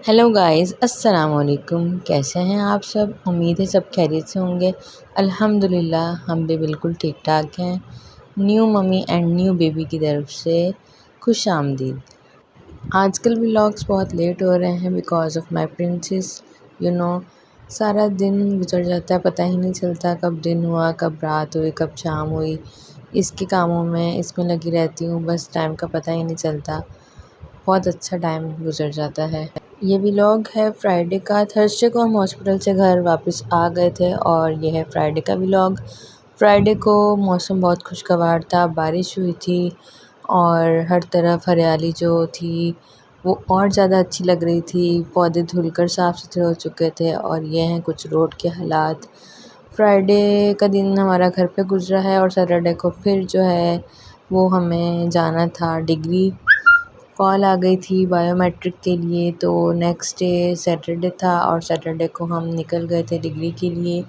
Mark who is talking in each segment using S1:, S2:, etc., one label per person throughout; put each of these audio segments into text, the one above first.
S1: Hello guys, अस्सलाम वालेकुम। कैसे हैं आप सब? उम्मीद है सब खैरियत से होंगे। अल्हम्दुलिल्लाह हम भी बिल्कुल ठीक ठाक हैं। New mummy and new baby की तरफ से खुश आमदीद। आजकल व्लॉग्स बहुत लेट हो रहे हैं because of my princess. You know सारा दिन गुजर जाता है, पता ही नहीं चलता कब दिन हुआ, कब रात हुई, कब शाम हुई। इसके कामों में इसमें लगी रहती हूँ, बस टाइम का पता ही नहीं चलता। बहुत अच्छा टाइम गुजर जाता है। ये व्लॉग है फ्राइडे का। थर्सडे को हम हॉस्पिटल से घर वापस आ गए थे और ये है फ्राइडे का व्लॉग। फ्राइडे को मौसम बहुत खुशगवार था, बारिश हुई थी और हर तरफ हरियाली जो थी वो और ज़्यादा अच्छी लग रही थी। पौधे धुलकर साफ़ सुथरे हो चुके थे और ये हैं कुछ रोड के हालात। फ्राइडे का दिन हमारा घर पे गुजरा है और सैटरडे को फिर जो है वो हमें जाना था डिग्री। कॉल आ गई थी बायोमेट्रिक के लिए, तो नेक्स्ट डे सैटरडे था और सैटरडे को हम निकल गए थे डिग्री के लिए।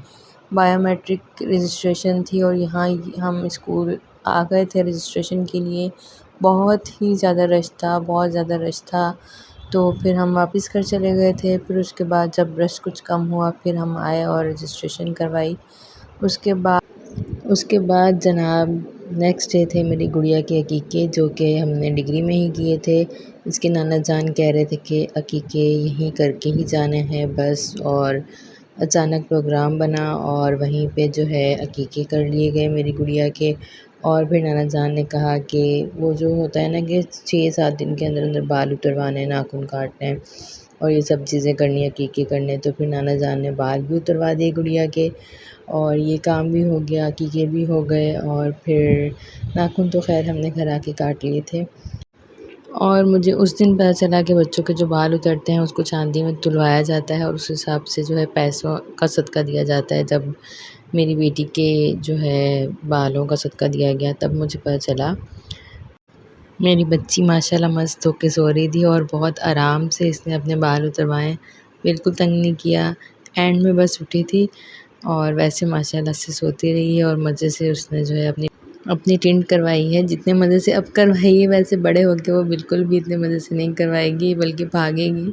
S1: बायोमेट्रिक रजिस्ट्रेशन थी और यहाँ हम स्कूल आ गए थे रजिस्ट्रेशन के लिए। बहुत ही ज़्यादा रश था, बहुत ज़्यादा रश था। तो फिर हम वापस घर चले गए थे। फिर उसके बाद जब रश कुछ कम हुआ फिर हम आए और रजिस्ट्रेशन करवाई। उसके बाद जनाब नेक्स्ट डे थे मेरी गुड़िया के अकीक़े, जो कि हमने डिग्री में ही किए थे। इसके नाना जान कह रहे थे कि अकीक़े यहीं करके ही जाने हैं बस, और अचानक प्रोग्राम बना और वहीं पे जो है अकीक़े कर लिए गए मेरी गुड़िया के। और फिर नाना जान ने कहा कि वो जो होता है ना कि 6-7 दिन के अंदर अंदर बाल उतरवाने हैं, नाखून काटने हैं और ये सब चीज़ें करनी है, अकीक़े करने। तो फिर नाना जान ने बाल भी उतरवा दिए गुड़िया के और ये काम भी हो गया, अकीक़े भी हो गए। और फिर नाखून तो ख़ैर हमने घर आके काट लिए थे। और मुझे उस दिन पता चला कि बच्चों के जो बाल उतरते हैं उसको चांदी में तुलवाया जाता है और उस हिसाब से जो है पैसों का सदका दिया जाता है। जब मेरी बेटी के जो है बालों का सदका दिया गया तब मुझे पता चला। मेरी बच्ची माशाल्लाह मस्त होके सो रही थी और बहुत आराम से इसने अपने बाल उतरवाए, बिल्कुल तंग नहीं किया। एंड में बस उठी थी और वैसे माशाल्लाह से सोती रही है और मज़े से उसने जो है अपनी अपनी टिंट करवाई है। जितने मज़े से अब करवाई है वैसे बड़े होके वो बिल्कुल भी इतने मज़े से नहीं करवाएगी, बल्कि भागेगी।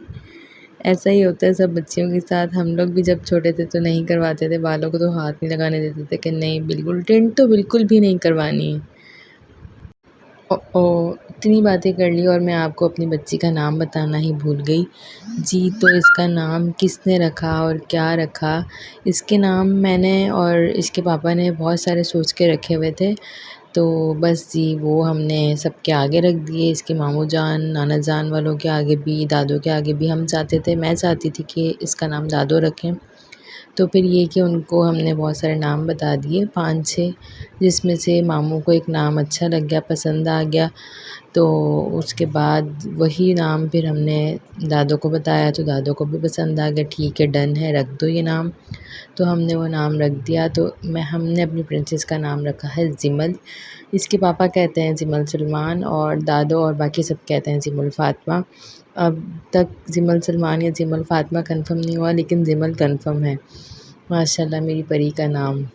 S1: ऐसा ही होता है सब बच्चियों के साथ। हम लोग भी जब छोटे थे तो नहीं करवाते थे बालों को, तो हाथ नहीं लगाने देते थे कि नहीं बिल्कुल टिंट तो बिल्कुल भी नहीं करवानी है। इतनी बातें कर ली और मैं आपको अपनी बच्ची का नाम बताना ही भूल गई। जी, तो इसका नाम किसने रखा और क्या रखा? इसके नाम मैंने और इसके पापा ने बहुत सारे सोच के रखे हुए थे। तो बस जी वो हमने सबके आगे रख दिए। इसके मामू जान, नाना जान वालों के आगे भी, दादों के आगे भी हम चाहते थे। मैं चाहती थी कि इसका नाम दादो रखें। तो फिर ये कि उनको हमने बहुत सारे नाम बता दिए 5-6, जिसमें से मामू को एक नाम अच्छा लग गया, पसंद आ गया। तो उसके बाद वही नाम फिर हमने दादों को बताया तो दादों को भी पसंद आ गया। ठीक है, डन है, रख दो ये नाम। तो हमने वो नाम रख दिया। तो हमने अपनी प्रिंसेस का नाम रखा है ज़िमल। इसके पापा कहते हैं ज़िमल सलमान और दादो और बाकी सब कहते हैं ज़िमल फ़ातिमा। अब तक ज़िमल सलमान या ज़िमल फ़ातिमा कन्फ़र्म नहीं हुआ, लेकिन ज़िमल कन्फ़र्म है। माशाल्लाह मेरी परी का नाम।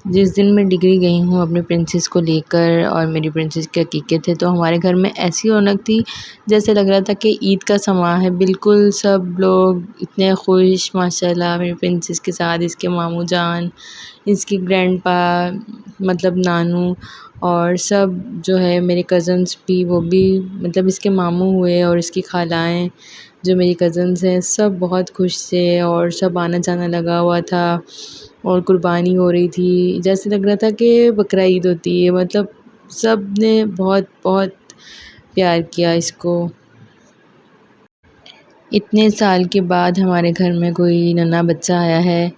S1: जिस दिन मैं डिग्री गई हूँ अपनी प्रिंसेस को लेकर और मेरी प्रिंसेस के अकीक़े थे, तो हमारे घर में ऐसी रौनक थी जैसे लग रहा था कि ईद का समा है। बिल्कुल सब लोग इतने खुश माशाल्लाह मेरी प्रिंसेस के साथ, इसके मामू जान, इसके ग्रैंडपा मतलब नानू और सब जो है मेरे कज़न्स भी, वो भी मतलब इसके मामू हुए और इसकी खालाएँ जो मेरी कज़न्स हैं सब बहुत खुश थे और सब आना-जाना लगा हुआ था और कुर्बानी हो रही थी। जैसे लग रहा था कि बकरा ईद होती है। मतलब सब ने बहुत-बहुत प्यार किया इसको। इतने साल के बाद हमारे घर में कोई नन्हा बच्चा आया है।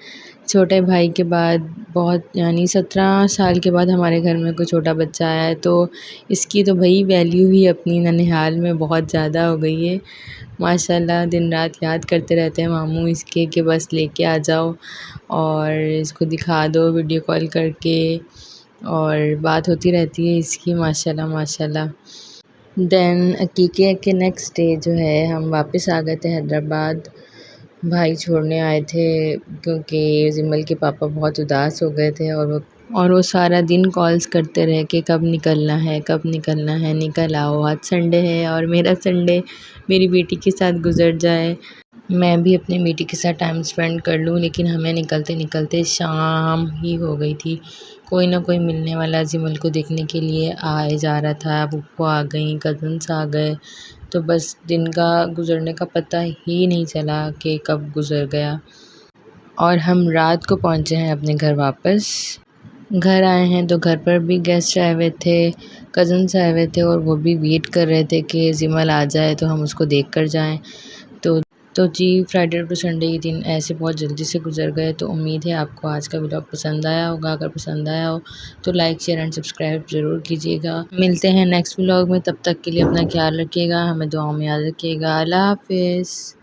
S1: छोटे भाई के बाद बहुत यानी 17 साल के बाद हमारे घर में कोई छोटा बच्चा आया है, तो इसकी तो भई वैल्यू ही अपनी ननिहाल में बहुत ज़्यादा हो गई है। माशाल्लाह दिन रात याद करते रहते हैं मामू इसके कि बस लेके आ जाओ और इसको दिखा दो वीडियो कॉल करके, और बात होती रहती है इसकी माशाल्लाह माशाल्लाह। देन अकीक़े के नेक्स्ट डे जो है हम वापस आ गए थे हैदराबाद। भाई छोड़ने आए थे क्योंकि ज़िमल के पापा बहुत उदास हो गए थे और वो और वो सारा दिन कॉल्स करते रहे कि कब निकलना है, कब निकलना है, निकल आओ, आज संडे है और मेरा संडे मेरी बेटी के साथ गुज़र जाए, मैं भी अपनी बेटी के साथ टाइम स्पेंड कर लूँ। लेकिन हमें निकलते-निकलते शाम ही हो गई थी। कोई ना कोई मिलने वाला जिमल को देखने के लिए आए जा रहा था, फूफू आ गईं, कज़न्स आ गए, तो बस दिन का गुज़रने का पता ही नहीं चला कि कब गुज़र गया। और हम रात को पहुँचे हैं अपने घर वापस। घर आए हैं तो घर पर भी गेस्ट आए हुए थे, कज़न्स आए हुए थे और वो भी वेट कर रहे थे कि जिमल आ जाए तो हम उसको देख कर जाएँ। तो तो जी फ्राइडे टू संडे के दिन ऐसे बहुत जल्दी से गुजर गए। तो उम्मीद है आपको आज का व्लॉग पसंद आया होगा। अगर पसंद आया हो तो लाइक शेयर एंड सब्सक्राइब ज़रूर कीजिएगा। मिलते हैं नेक्स्ट व्लॉग में, तब तक के लिए अपना ख्याल रखिएगा, हमें दुआओं में याद रखिएगा। अल्लाह हाफ़िज़।